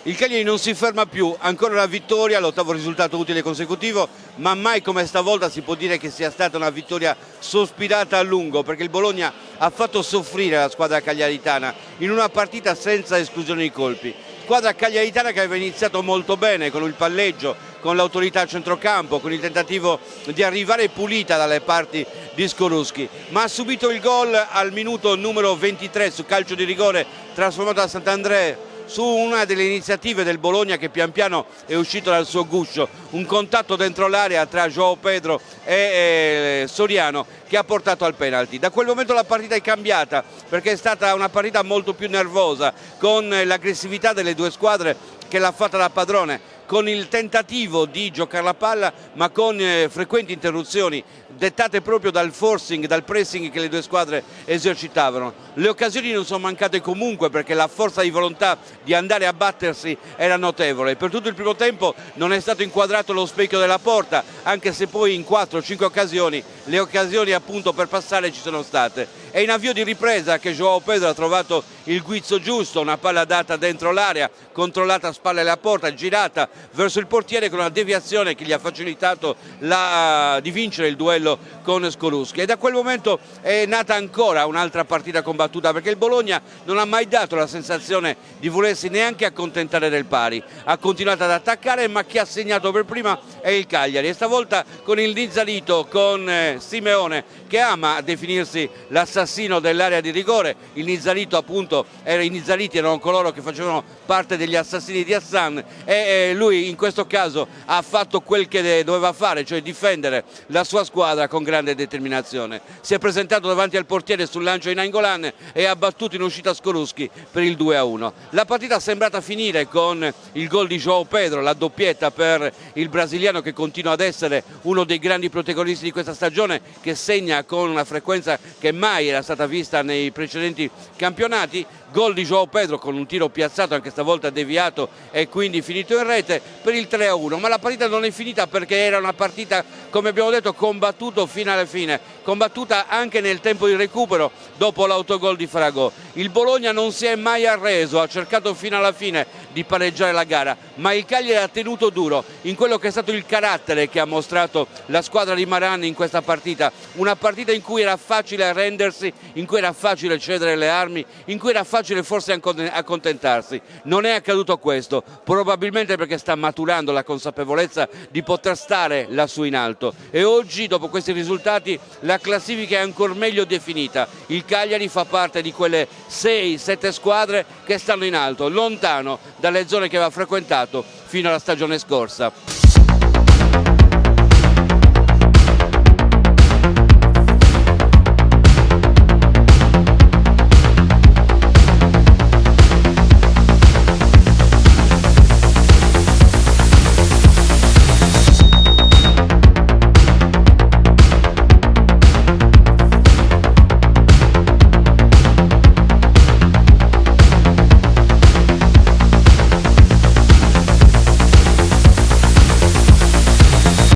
Il Cagliari non si ferma più, ancora una vittoria, l'8º risultato utile consecutivo, ma mai come stavolta si può dire che sia stata una vittoria sospirata a lungo, perché il Bologna ha fatto soffrire la squadra cagliaritana in una partita senza esclusione di colpi. Squadra cagliaritana che aveva iniziato molto bene con il palleggio, con l'autorità a centrocampo, con il tentativo di arrivare pulita dalle parti di Skorupski, ma ha subito il gol al minuto numero 23 su calcio di rigore trasformato da Sant'Andrea su una delle iniziative del Bologna che pian piano è uscito dal suo guscio, un contatto dentro l'area tra João Pedro e Soriano che ha portato al penalty. Da quel momento la partita è cambiata perché è stata una partita molto più nervosa, con l'aggressività delle due squadre che l'ha fatta da padrone, con il tentativo di giocare la palla ma con frequenti interruzioni dettate proprio dal forcing, dal pressing che le due squadre esercitavano. Le occasioni non sono mancate comunque perché la forza di volontà di andare a battersi era notevole. Per tutto il primo tempo non è stato inquadrato lo specchio della porta, anche se poi in 4 o 5 occasioni le occasioni appunto per passare ci sono state. È in avvio di ripresa che João Pedro ha trovato il guizzo giusto, una palla data dentro l'area, controllata a spalle alla porta, girata verso il portiere con una deviazione che gli ha facilitato di vincere il duello con Skorupski. E da quel momento è nata ancora un'altra partita combattuta, perché il Bologna non ha mai dato la sensazione di volersi neanche accontentare del pari, ha continuato ad attaccare, ma chi ha segnato per prima è il Cagliari, e stavolta con il Nizzalito, con Simeone che ama definirsi l'assassino dell'area di rigore. Il Nizzalito appunto, i Nizzaliti erano coloro che facevano parte degli assassini di Hassan, e lui in questo caso ha fatto quel che doveva fare, cioè difendere la sua squadra con grande determinazione. Si è presentato davanti al portiere sul lancio di Nainggolan e ha battuto in uscita Skorupski per il 2-1. La partita è sembrata finire con il gol di João Pedro, la doppietta per il brasiliano che continua ad essere uno dei grandi protagonisti di questa stagione, che segna con una frequenza che mai era stata vista nei precedenti campionati. Gol di João Pedro con un tiro piazzato, anche stavolta deviato, e quindi finito in rete per il 3-1. Ma la partita non è finita, perché era una partita, come abbiamo detto, combattuta fino alla fine, combattuta anche nel tempo di recupero dopo l'autogol di Fragò. Il Bologna non si è mai arreso, ha cercato fino alla fine di pareggiare la gara, ma il Cagliari ha tenuto duro in quello che è stato il carattere che ha mostrato la squadra di Maran in questa partita, una partita in cui era facile arrendersi, in cui era facile cedere le armi, in cui era facile forse accontentarsi. Non è accaduto questo, probabilmente perché sta maturando la consapevolezza di poter stare lassù in alto, e oggi dopo questi risultati la classifica è ancora meglio definita. Il Cagliari fa parte di quelle 6-7 squadre che stanno in alto, lontano dalle zone che aveva frequentato fino alla stagione scorsa.